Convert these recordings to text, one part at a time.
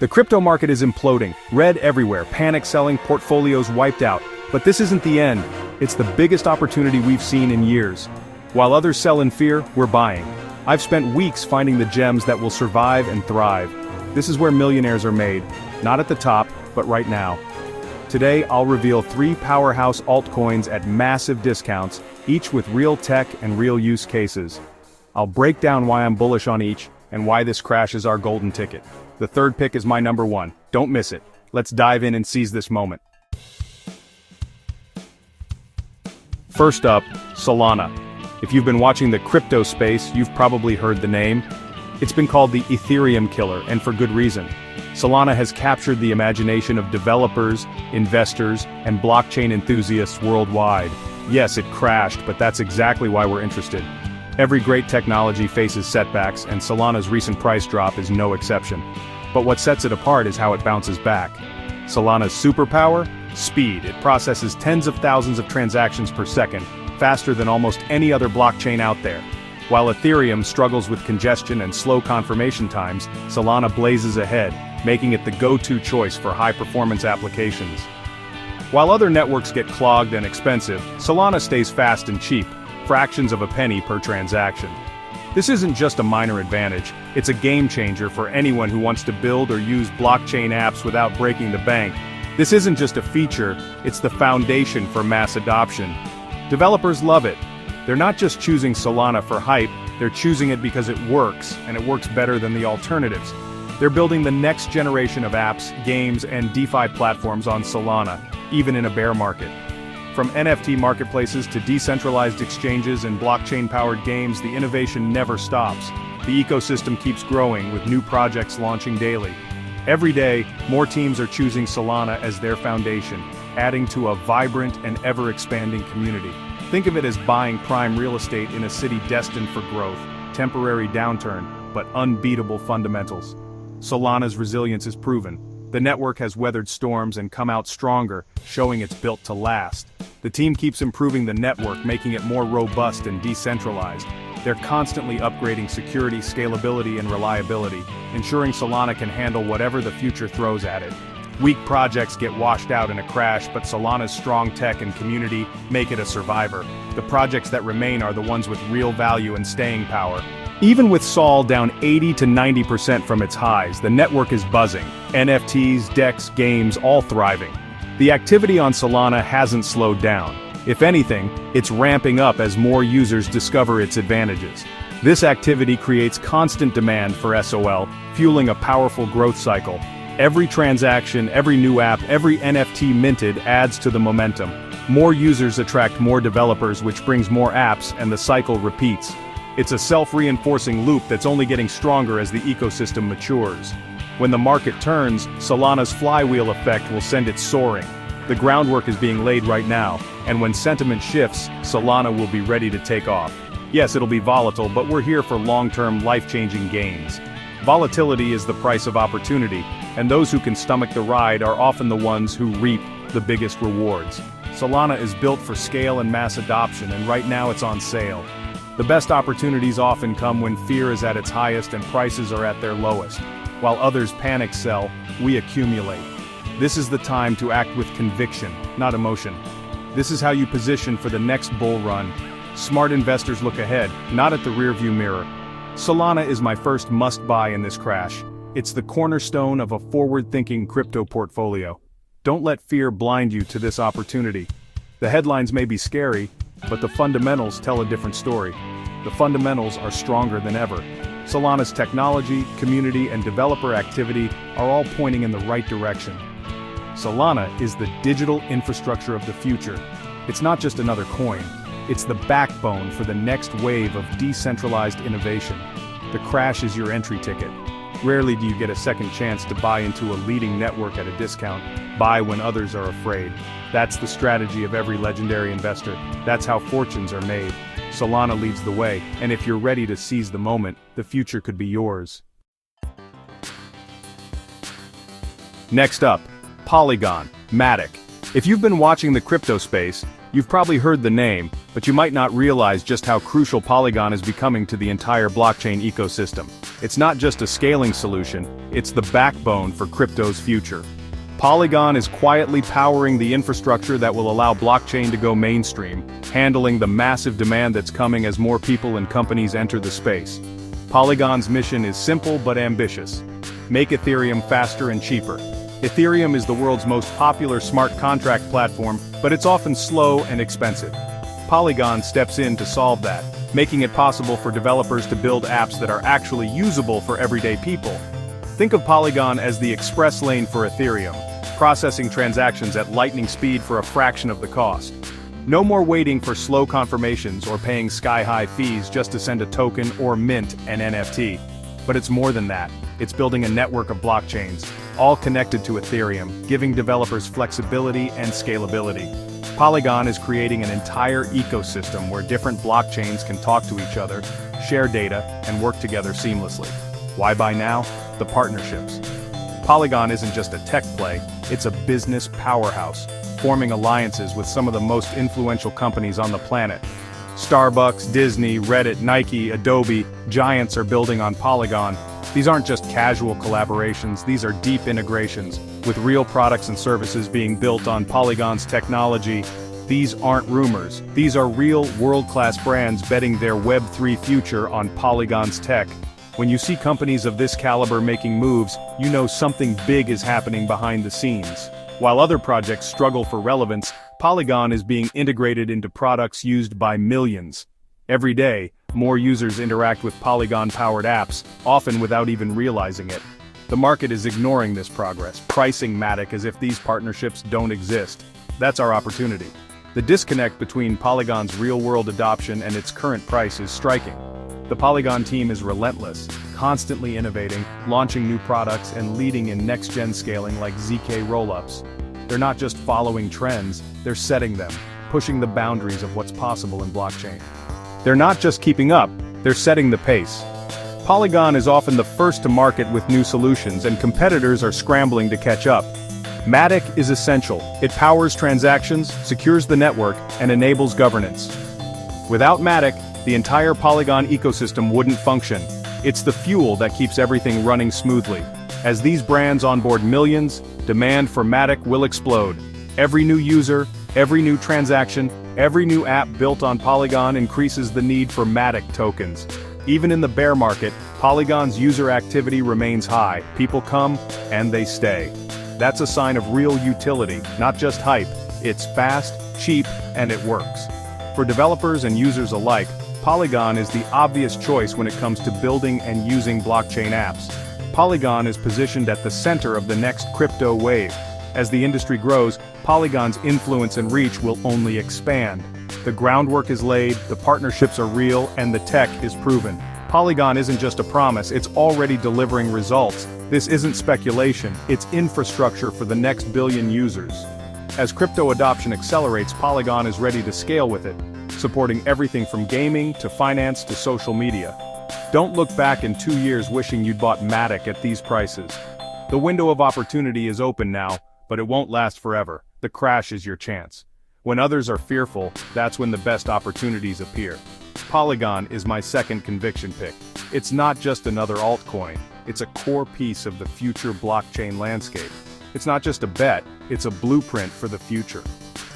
The crypto market is imploding, red everywhere, panic selling, portfolios wiped out. But this isn't the end. It's the biggest opportunity we've seen in years. While others sell in fear, we're buying. I've spent weeks finding the gems that will survive and thrive. This is where millionaires are made, not at the top, but right now. Today, I'll reveal 3 powerhouse altcoins at massive discounts, each with real tech and real use cases. I'll break down why I'm bullish on each, and why this crash is our golden ticket. The third pick is my number 1. Don't miss it. Let's dive in and seize this moment. First up, Solana. If you've been watching the crypto space, you've probably heard the name. It's been called the Ethereum killer, and for good reason. Solana has captured the imagination of developers, investors, and blockchain enthusiasts worldwide. Yes, it crashed, but that's exactly why we're interested. Every great technology faces setbacks, and Solana's recent price drop is no exception. But what sets it apart is how it bounces back. Solana's superpower? Speed. It processes tens of thousands of transactions per second, faster than almost any other blockchain out there. While Ethereum struggles with congestion and slow confirmation times, Solana blazes ahead, making it the go-to choice for high-performance applications. While other networks get clogged and expensive, Solana stays fast and cheap, fractions of a penny per transaction. This isn't just a minor advantage, it's a game-changer for anyone who wants to build or use blockchain apps without breaking the bank. This isn't just a feature, it's the foundation for mass adoption. Developers love it. They're not just choosing Solana for hype, they're choosing it because it works, and it works better than the alternatives. They're building the next generation of apps, games, and DeFi platforms on Solana, even in a bear market. From NFT marketplaces to decentralized exchanges and blockchain-powered games, the innovation never stops. The ecosystem keeps growing, with new projects launching daily. Every day, more teams are choosing Solana as their foundation, adding to a vibrant and ever-expanding community. Think of it as buying prime real estate in a city destined for growth, temporary downturn, but unbeatable fundamentals. Solana's resilience is proven. The network has weathered storms and come out stronger, showing it's built to last. The team keeps improving the network, making it more robust and decentralized. They're constantly upgrading security, scalability, and reliability, ensuring Solana can handle whatever the future throws at it. Weak projects get washed out in a crash, but Solana's strong tech and community make it a survivor. The projects that remain are the ones with real value and staying power. Even with Sol down 80 to 90% from its highs, the network is buzzing. NFTs, DEX, games, all thriving. The activity on Solana hasn't slowed down. If anything, it's ramping up as more users discover its advantages. This activity creates constant demand for SOL, fueling a powerful growth cycle. Every transaction, every new app, every NFT minted adds to the momentum. More users attract more developers, which brings more apps, and the cycle repeats. It's a self-reinforcing loop that's only getting stronger as the ecosystem matures. When the market turns, Solana's flywheel effect will send it soaring. The groundwork is being laid right now, and when sentiment shifts, Solana will be ready to take off. Yes, it'll be volatile, but we're here for long-term, life-changing gains. Volatility is the price of opportunity, and those who can stomach the ride are often the ones who reap the biggest rewards. Solana is built for scale and mass adoption, and right now it's on sale. The best opportunities often come when fear is at its highest and prices are at their lowest. While others panic sell, we accumulate. This is the time to act with conviction, not emotion. This is how you position for the next bull run. Smart investors look ahead, not at the rearview mirror. Solana is my first must-buy in this crash. It's the cornerstone of a forward-thinking crypto portfolio. Don't let fear blind you to this opportunity. The headlines may be scary, but the fundamentals tell a different story. The fundamentals are stronger than ever. Solana's technology, community, and developer activity are all pointing in the right direction. Solana is the digital infrastructure of the future. It's not just another coin. It's the backbone for the next wave of decentralized innovation. The crash is your entry ticket. Rarely do you get a second chance to buy into a leading network at a discount. Buy when others are afraid. That's the strategy of every legendary investor. That's how fortunes are made. Solana leads the way, and if you're ready to seize the moment, the future could be yours. Next up, Polygon, Matic. If you've been watching the crypto space, you've probably heard the name, But you might not realize just how crucial Polygon is becoming to the entire blockchain ecosystem. It's not just a scaling solution, it's the backbone for crypto's future. Polygon is quietly powering the infrastructure that will allow blockchain to go mainstream, handling the massive demand that's coming as more people and companies enter the space. Polygon's mission is simple but ambitious. Make Ethereum faster and cheaper. Ethereum is the world's most popular smart contract platform, but it's often slow and expensive. Polygon steps in to solve that, making it possible for developers to build apps that are actually usable for everyday people. Think of Polygon as the express lane for Ethereum, processing transactions at lightning speed for a fraction of the cost. No more waiting for slow confirmations or paying sky-high fees just to send a token or mint an NFT. But it's more than that. It's building a network of blockchains, all connected to Ethereum, giving developers flexibility and scalability. Polygon is creating an entire ecosystem where different blockchains can talk to each other, share data, and work together seamlessly. Why buy now? The partnerships. Polygon isn't just a tech play, it's a business powerhouse, forming alliances with some of the most influential companies on the planet. Starbucks, Disney, Reddit, Nike, Adobe, giants are building on Polygon. These aren't just casual collaborations, these are deep integrations, with real products and services being built on Polygon's technology. These aren't rumors, these are real world-class brands betting their Web3 future on Polygon's tech. When you see companies of this caliber making moves, you know something big is happening behind the scenes. While other projects struggle for relevance, Polygon is being integrated into products used by millions. Every day, more users interact with Polygon-powered apps, often without even realizing it. The market is ignoring this progress, pricing Matic as if these partnerships don't exist. That's our opportunity. The disconnect between Polygon's real-world adoption and its current price is striking. The Polygon team is relentless, constantly innovating, launching new products and leading in next-gen scaling like ZK rollups. They're not just following trends, they're setting them, pushing the boundaries of what's possible in blockchain. They're not just keeping up, they're setting the pace. Polygon is often the first to market with new solutions and competitors are scrambling to catch up. Matic is essential. It powers transactions, secures the network, and enables governance. Without Matic, the entire Polygon ecosystem wouldn't function. It's the fuel that keeps everything running smoothly. As these brands onboard millions, demand for Matic will explode. Every new user, every new transaction, every new app built on Polygon increases the need for Matic tokens. Even in the bear market, Polygon's user activity remains high. People come, and they stay. That's a sign of real utility, not just hype. It's fast, cheap, and it works. For developers and users alike, Polygon is the obvious choice when it comes to building and using blockchain apps. Polygon is positioned at the center of the next crypto wave. As the industry grows, Polygon's influence and reach will only expand. The groundwork is laid, the partnerships are real, and the tech is proven. Polygon isn't just a promise, it's already delivering results. This isn't speculation, it's infrastructure for the next billion users. As crypto adoption accelerates, Polygon is ready to scale with it, supporting everything from gaming to finance to social media. Don't look back in 2 years wishing you'd bought Matic at these prices. The window of opportunity is open now, but it won't last forever. The crash is your chance. When others are fearful, that's when the best opportunities appear. Polygon is my second conviction pick. It's not just another altcoin, it's a core piece of the future blockchain landscape. It's not just a bet, it's a blueprint for the future.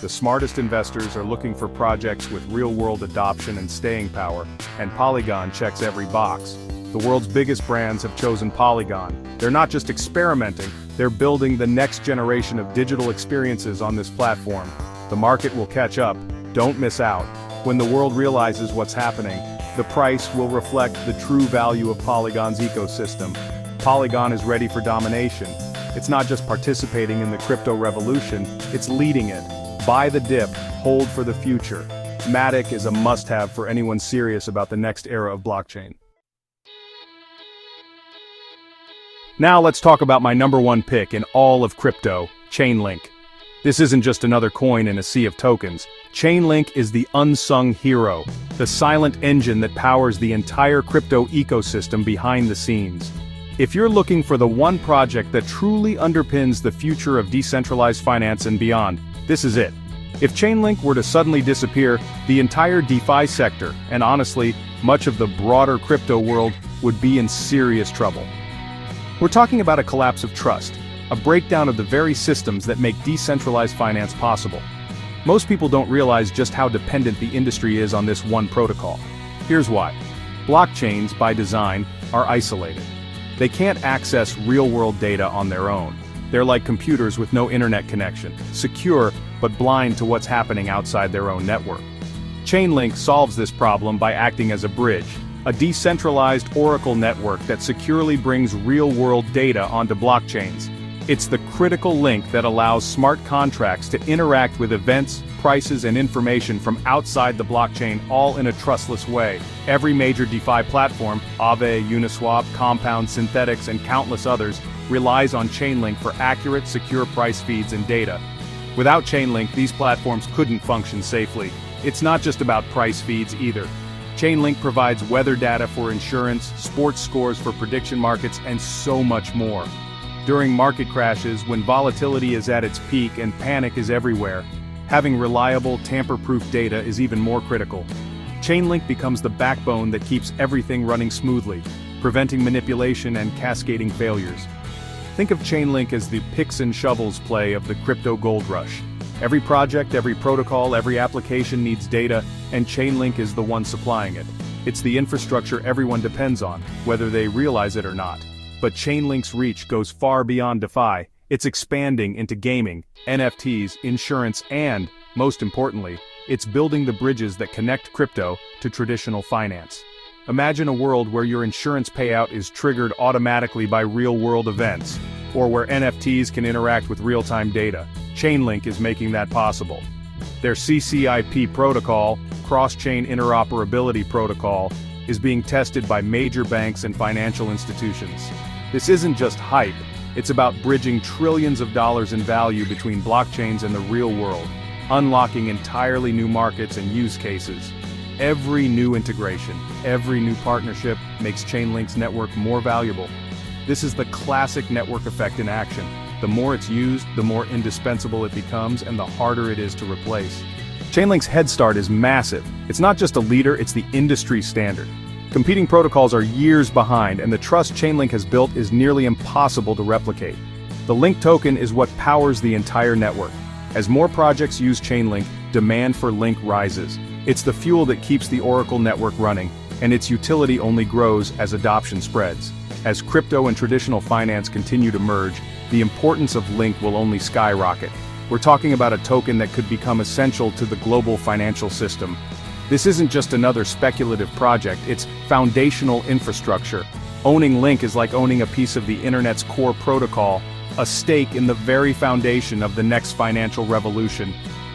The smartest investors are looking for projects with real-world adoption and staying power, and Polygon checks every box. The world's biggest brands have chosen Polygon. They're not just experimenting, they're building the next generation of digital experiences on this platform. The market will catch up, don't miss out. When the world realizes what's happening, the price will reflect the true value of Polygon's ecosystem. Polygon is ready for domination. It's not just participating in the crypto revolution, it's leading it. Buy the dip, hold for the future. Matic is a must-have for anyone serious about the next era of blockchain. Now let's talk about my number one pick in all of crypto, Chainlink. This isn't just another coin in a sea of tokens. Chainlink is the unsung hero, the silent engine that powers the entire crypto ecosystem behind the scenes. If you're looking for the one project that truly underpins the future of decentralized finance and beyond, this is it. If Chainlink were to suddenly disappear, the entire DeFi sector, and honestly, much of the broader crypto world, would be in serious trouble. We're talking about a collapse of trust, a breakdown of the very systems that make decentralized finance possible. Most people don't realize just how dependent the industry is on this one protocol. Here's why. Blockchains, by design, are isolated. They can't access real-world data on their own. They're like computers with no internet connection, secure but blind to what's happening outside their own network. Chainlink solves this problem by acting as a bridge, a decentralized oracle network that securely brings real-world data onto blockchains. It's the critical link that allows smart contracts to interact with events, prices, and information from outside the blockchain, all in a trustless way. Every major DeFi platform, Aave, Uniswap, Compound, Synthetics, and countless others, relies on Chainlink for accurate, secure price feeds and data. Without Chainlink, these platforms couldn't function safely. It's not just about price feeds either. Chainlink provides weather data for insurance, sports scores for prediction markets, and so much more. During market crashes, when volatility is at its peak and panic is everywhere, having reliable, tamper-proof data is even more critical. Chainlink becomes the backbone that keeps everything running smoothly, preventing manipulation and cascading failures. Think of Chainlink as the picks and shovels play of the crypto gold rush. Every project, every protocol, every application needs data, and Chainlink is the one supplying it. It's the infrastructure everyone depends on, whether they realize it or not. But Chainlink's reach goes far beyond DeFi. It's expanding into gaming, NFTs, insurance, and, most importantly, it's building the bridges that connect crypto to traditional finance. Imagine a world where your insurance payout is triggered automatically by real-world events, or where NFTs can interact with real-time data. Chainlink is making that possible. Their CCIP protocol, Cross-Chain Interoperability Protocol, is being tested by major banks and financial institutions. This isn't just hype, it's about bridging trillions of dollars in value between blockchains and the real world, unlocking entirely new markets and use cases. Every new integration, every new partnership makes Chainlink's network more valuable. This is the classic network effect in action. The more it's used, the more indispensable it becomes, and the harder it is to replace. Chainlink's head start is massive. It's not just a leader, it's the industry standard. Competing protocols are years behind, and the trust Chainlink has built is nearly impossible to replicate. The Link token is what powers the entire network. As more projects use Chainlink, demand for Link rises. It's the fuel that keeps the Oracle network running, and its utility only grows as adoption spreads. As crypto and traditional finance continue to merge, the importance of Link will only skyrocket. We're talking about a token that could become essential to the global financial system. This isn't just another speculative project, it's foundational infrastructure. Owning Link is like owning a piece of the internet's core protocol, a stake in the very foundation of the next financial revolution.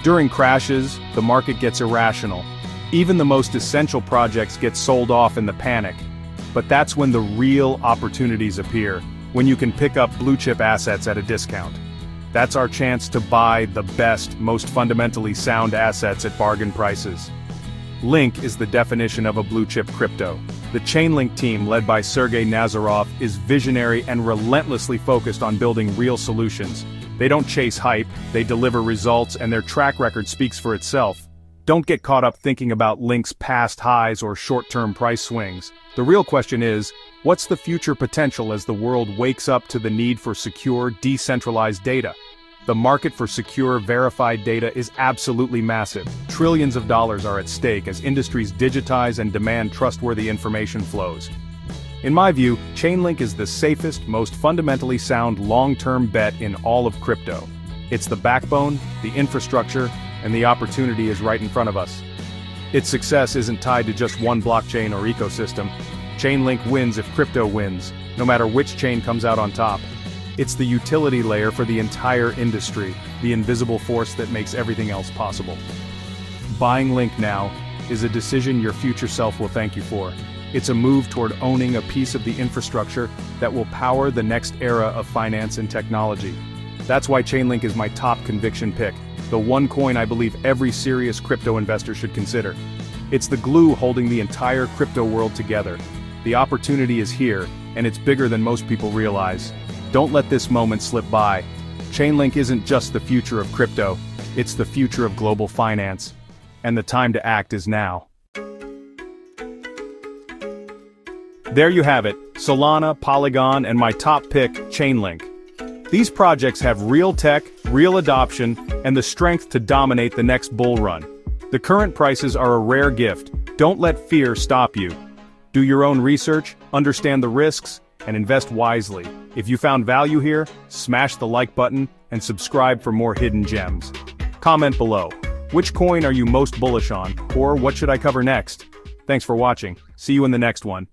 During crashes, the market gets irrational. Even the most essential projects get sold off in the panic. But that's when the real opportunities appear, when you can pick up blue-chip assets at a discount. That's our chance to buy the best, most fundamentally sound assets at bargain prices. Link is the definition of a blue-chip crypto. The Chainlink team, led by Sergey Nazarov, is visionary and relentlessly focused on building real solutions. They don't chase hype, they deliver results, and their track record speaks for itself. Don't get caught up thinking about Link's past highs or short-term price swings. The real question is, what's the future potential as the world wakes up to the need for secure, decentralized data? The market for secure, verified data is absolutely massive. Trillions of dollars are at stake as industries digitize and demand trustworthy information flows. In my view, Chainlink is the safest, most fundamentally sound long-term bet in all of crypto. It's the backbone, the infrastructure, and the opportunity is right in front of us. Its success isn't tied to just one blockchain or ecosystem. Chainlink wins if crypto wins, no matter which chain comes out on top. It's the utility layer for the entire industry, the invisible force that makes everything else possible. Buying Link now is a decision your future self will thank you for. It's a move toward owning a piece of the infrastructure that will power the next era of finance and technology. That's why Chainlink is my top conviction pick, the one coin I believe every serious crypto investor should consider. It's the glue holding the entire crypto world together. The opportunity is here, and it's bigger than most people realize. Don't let this moment slip by. Chainlink isn't just the future of crypto, It's the future of global finance. And the time to act is now. There you have it, Solana, Polygon, and my top pick, Chainlink. These projects have real tech, real adoption, and the strength to dominate the next bull run. The current prices are a rare gift. Don't let fear stop you. Do your own research, understand the risks, and invest wisely. If you found value here, smash the like button and subscribe for more hidden gems. Comment below. Which coin are you most bullish on, or what should I cover next? Thanks for watching. See you in the next one.